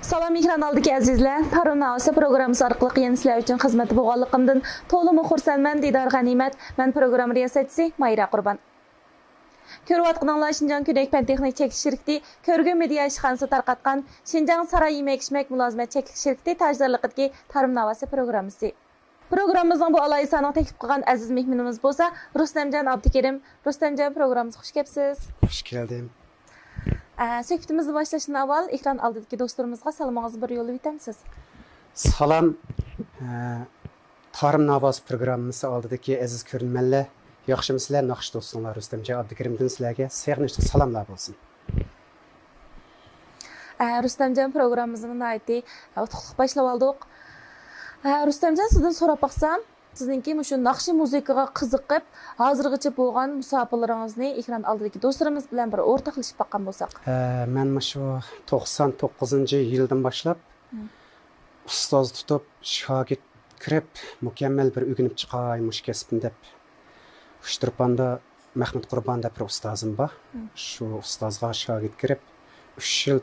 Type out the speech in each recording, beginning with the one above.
Salam ekran aldiki azizlar. Tarun Navsi programmasi orqali yana sizlar uchun xizmat bo'lganligimdan to'liq xursandman. Didor G'animat. Men program riyosatchisi Mayra Qurban. Ko'rayotganinglar Şinjan Kürek Pan Texnik Çekiş Şirketi Körgün Media İşxanası tarqatgan Şinjan Saray Yemek İçmek Mülazimet Çekiş Şirketi tajdarlıqidagi Tarun Navsi programmasi. Programımızın bu alaysanı teklif qilgan aziz mehmonimiz bo'lsa Rustamjon Abdukerim. Rustamjon, programımıza xush kelibsiz. Xush keldim. Söhbətimizni başlaşından avval ekran aldidagi do'stlarimizga salomingizni bir yo'llab o'tamsiz. Salam. Tarım Navas programmasi oldidagi aziz ko'rganlar, yaxshimisizlar, naqsh do'stlar, Rustamjon Abdukerimdan sizlarga sevg'inli salomlar bo'lsin. Rustamjon, programmamizni aytdi, utuqliq boshlab oldik. Rustamjon, sizdan so'rab baqsam, sizningki shu naqshi musiqaga qiziqib, hozirgacha bo'lgan musofirlaringizni ekran oldidagi do'stlarimiz bilan bir o'rtoqlashib baqqan bo'lsak. Men shu 99-yildan boshlab ustoz tutib, shogird kirib, mukammal bir o'rganib chiqay mush kasbni deb Ushturpanda Mahmud Qurbon deb bir ustozim bor. Shu ustozga shogird kirib, 3 yil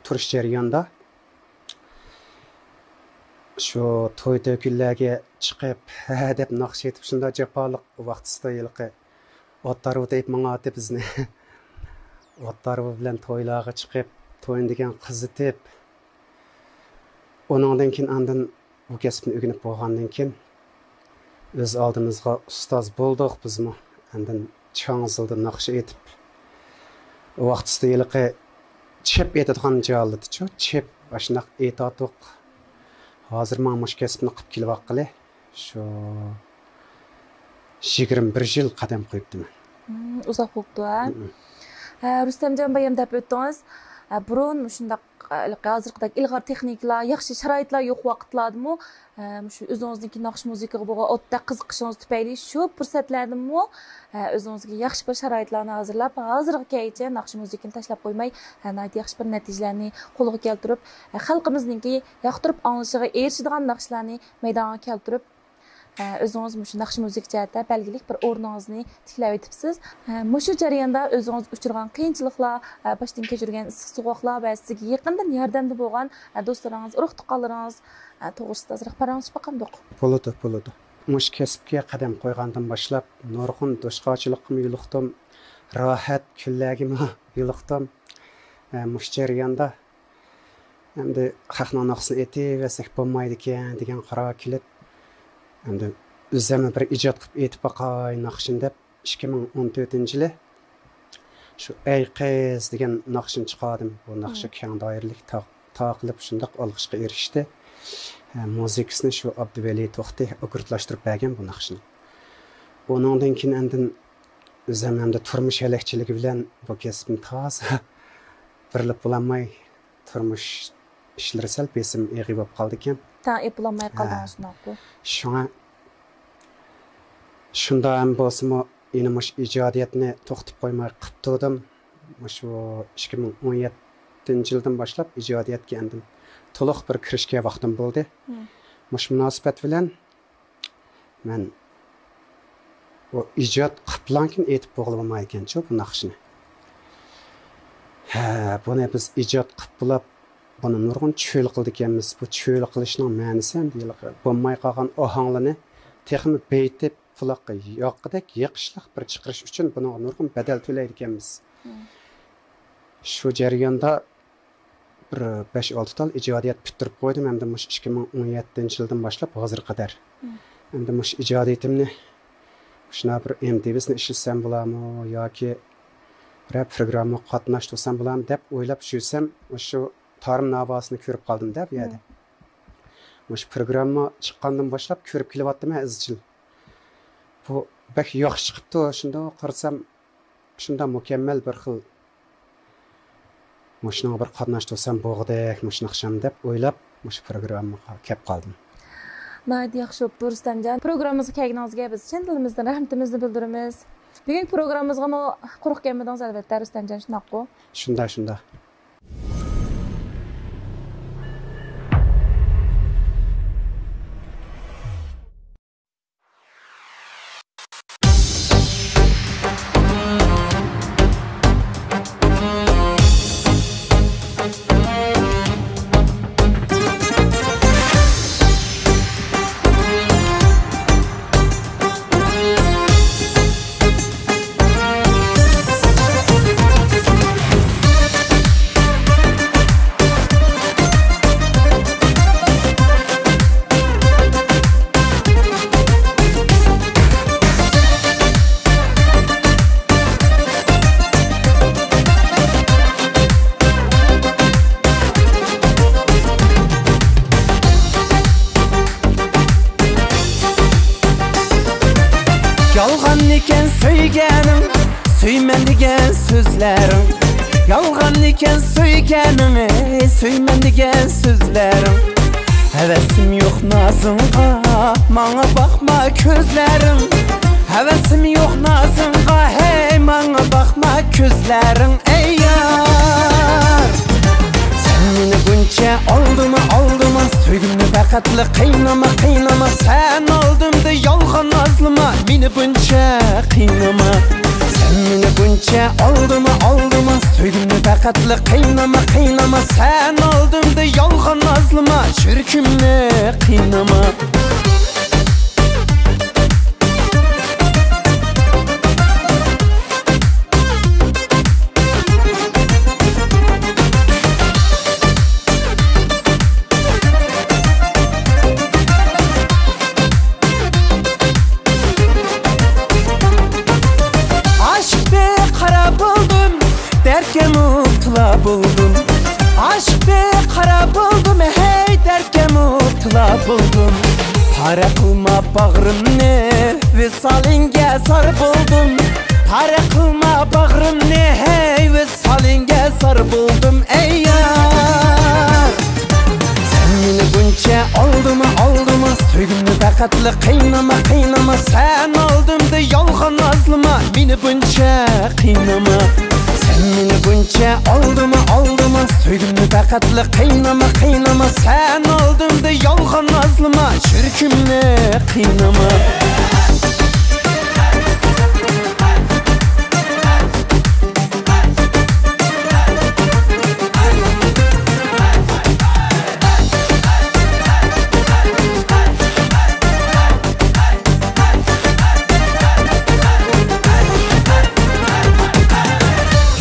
turish jarayonida shu to'y to'kinlarga chiqib, deb naqsh etib, shunda jafoliq vaqtida yilqi otlarga deb mang'atib bizni otlarga bilan to'ylarga chiqib, to'yin degan qizitib, uningdan keyin andin bu kasbni o'rganib bo'lgandan keyin o'z oldimizga ustoz bo'ldik bizmi. Andin chang'izildi naqsh etib, vaqtida yilqi chep etadigan joylarda-chi, chep ashunaq etadiq. Hozir men mush kasbni qilib kelyapqili. Shu 21 yil qadam qo'yibdim. Uzoq bo'ldi. Rustamjon bayam deb o'tdingiz. Burun shundaq hozirgidek ilg'or texnikalar, yaxshi sharoitlar yo'q vaqtlardimi, shu o'zingizniki naqsh musiqaga bo'lgan o'tda qiziqishingiz tufayli shu fursatlardami o'zingizga yaxshi bir sharoitlarni hozirlab, hozirgacha naqsh musiqani tashlab qo'ymay, yaxshi bir natijalarni qo'lga keltirib, xalqimizningki yoqtirib anglishiga erishadigan naqshlarni maydonga keltirib, o'zingiz shu naqsh musiqa jihatda belgilik bir o'rningizni tiklab o'tibsiz. Shu jarayonda o'zingiz uchirgan qiyinchiliklar, boshdan kechirgan issiq sovuqlar va sizga yaqindan yordamda bo'lgan do'stlaringiz, urug' tuqqanlaringiz to'g'risida ozroq parangiz baqandoq. Bo'ladi. Mush kasbga qadam qo'ygandan boshlab nurg'un do'stqachilikqa yo'liqdim, rohat kunlarga yo'liqdim. Mush jarayonda endi xalqning naqsini etaversak bo'lmaydi ekan degan qaror kelib, endi o'zimni bir ijod qilib etib boqay naqshin deb 2014-yili shu ey qiz degan naqshin chiqardim. Bu naqshi keng doiralik taqilib shundoq olg'ishga erishdi. Muzikasini shu Abduvali To'xti o'qirtlashtirib bergan bu naqshni. Uningdan keyin andin o'zim hamda turmush halakchiligi bilan bu kasbni toza birilib bo'lmay turmush ishlari sal besim eg'i bo'lib qoldi ekan. Eplolmay qoldingizmi? Shunda ham bo'lsa-mu, mush ijodiyatni to'xtatib qo'ymay qilib turdim. Shu 2017-yildan boshlab ijodiyatga endim to'liq bir kirishga vaqtim bo'ldi. Mush munosabat bilan men o ijod qiliblankin etib bo'lmaygan-chi bu naqshni. Buni biz ijod qilib bo'lib buni nurg'un cho'l qildik ekanmiz. Bu cho'l qilishning ma'nosi ham bo'lmay qolgan ohanglarni texnik beytib quloqqa yoqqidek yiqishliq bir chiqarish uchun buni nurg'un badal to'laydi ekanmiz. Shu jarayonda bir 5-6 tal ijodiyat bitirib qo'ydim. Endi mush 2017-yildan boshlab hozir qadar. Endi mush ijodiyatimni shuna bir MTV'sini ishlatsam bo'ladimi yoki rap programma qatnashtirsam bo'ladimi deb o'ylab shursam, shu Tarım Navasini ko'rib qoldim deb bu yerda. Mush programma chiqqandan boshlab ko'rib kelyaptim izchil. Bu bak yaxshi chiqibdi. Shunda qarasam, shunda mukammal bir xil mushning bir qatnashtirsam bo'g'dek, mush naqsham deb o'ylab mush programmaga kelib qoldim. Naydi yaxshi bo'pti Rustamjon. Programmamizga kelganingizga biz chin dilimizdan rahmatimizni bildiramiz. Bugungi programmamizga quruq kelmadingiz albatta Rustamjon, shunaqmi? Shunda. sözlerin Yalgan iken söygenin Söymen degen sözlerin Hevesim yok nazınga Bana bakma közlerin Hevesim yok nazınga Hey bana bakma közlerin Ey yar Sen beni bunca aldıma Söygümünü bakatlı kıynama Sen aldımdı yalgan nazlıma Beni bunca kıynama Sen beni bunca aldıma Söygümünü bakatlı kıynama Sen aldımdı yalgan nazlıma Çürkümünü kıynama Derke mutla buldum Aşk be kara buldum Hey derke mutla buldum Para kılma bağrım ne Visalinge sar buldum Para kılma bağrım ne Hey visalinge sar buldum Ey yar Sen beni bunca aldıma Söygümünü bakatlı kıynama Sen aldımdı yalgan nazlıma Beni bunca kıynama Sen beni bunca aldıma Söygümünü bakatlı kıynama Sen aldımdı yalgan nazlıma Çürkümünü kıynama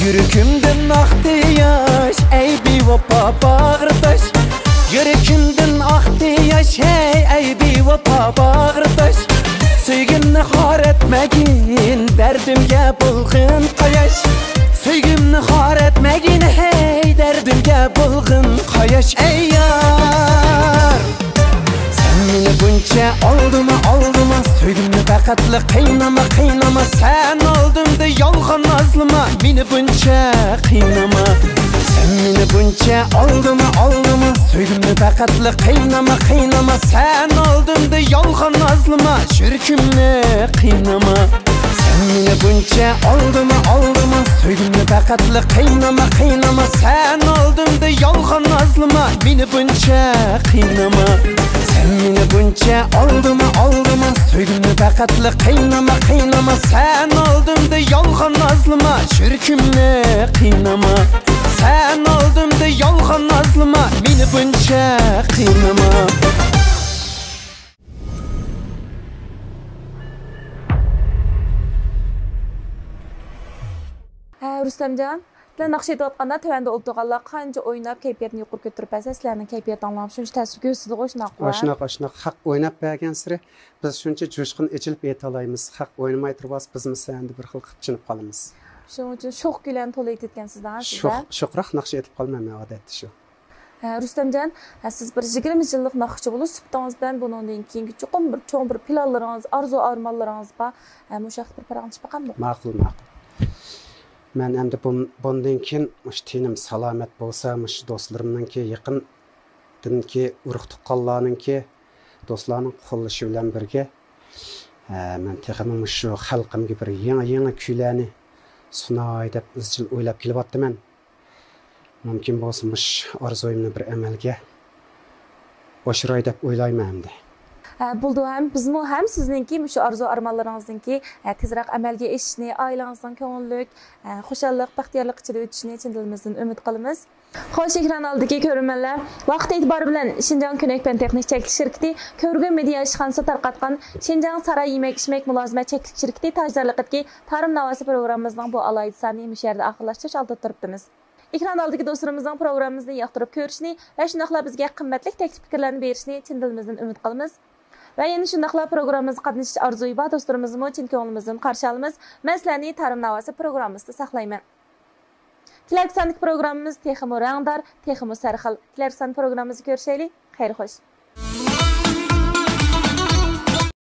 Yürükümden aktı yaş Ey bir vapa bağırdaş Yürükümden aktı yaş Ey bir vapa bağırdaş Söygümni har etmegin Derdimge bulgın qayaş Söygümni har etmegin Hey derdimge bulgın qayaş Ey yar Sen beni bunca aldıma Söygümni bakatlı kıynama Sen aldımdı yalgan nazlıma Beni bunca kıynama Sen beni bunca aldıma Söygümni bakatlı kıynama Sen aldımdı yalgan nazlıma Çürkümünü kıynama Sen beni bunca aldıma Söygümni bakatlı kıynama Sen aldımdı yalgan nazlıma Beni bunca kıynama Sen beni bunca aldıma Söygümni bakatlı kıynama Sen aldımdı yalgan nazlıma Çürkümünü kıynama Sen aldımdı yalgan nazlıma Beni bunca kıynama Rustamjon, sizlar naqsh aytayotganda tövəndə o'tirganlar qancha o'ynab kayfiyatni yuqori ko'tarib bersa, sizlarning kayfiyat anglab shuncha ta'sir ko'rsatadi shunaqa haq o'ynab bergan siri biz shuncha jo'shqin ichilib aytalaymiz. Haq o'ynamay turib biz senda bir xil qipchinib qolamiz. Shuning uchun sho'x bilan to'la aytayotgansizlar. Sho'qroq naqsh aytib qolmayman odatda shu. Rustamjon, siz bir 20 yillik naqshchi bo'lib, sifatingiz bilan bundan keyingi cho'ng bir planlaringiz, arzu armonlaringiz bor. Mushaq bir paraqni chiqaqanmi? Ma'qul. Men endi bundan keyin tinim salomat bo'lsa, do'stlarimninki yaqindinki urug' tuqqanlarninki do'stlarning qo'llashi bilan birga men texnik shu xalqimga bir yangi kuylarni sunay deb izchil o'ylab kelyapman. Mumkin bo'lsa orzuimni bir amalga oshiray deb o'ylayman endi. Buldu ham bizmi ham sizningki shu arzu armonlaringizningki tezroq amalga oshishni, oilangizning ko'ngillik, xushallik, baxtiyorlik ichida o'tishini chin dilimizdan umid qilamiz. Xo'sh, ekran oldidagi ko'rmanlar, vaqt e'tibori bilan Shinjang Ko'nak-pan texnik cheklik shirkati ko'rgan media ishxonasi tarqatgan Shinjang saroy yemak-ichmak mulozimat cheklik shirkati tajdorligidagi ta'lim navosi programmamizning bu alohida sonini bu yerda oxirlashtirish oldida turibmiz. Ekran oldidagi do'stlarimizning programmamizni yoqtirib ko'rishni va shundoqla bizga qimmatli taklif fikrlarni berishni chin dilimizdan umid qilamiz. Va yana shundoqla programmamizga qatnashish orzuyi bor do'stlarimizni chin ko'nglimizdan qarshi olamiz. Men sizlarni ta'lim navosi programmasida saqlayman. Kelarki programmamiz texmo rangdor, texmo sarxil. Kelarki programmamizni ko'rishaylik. Xayr xo'sh.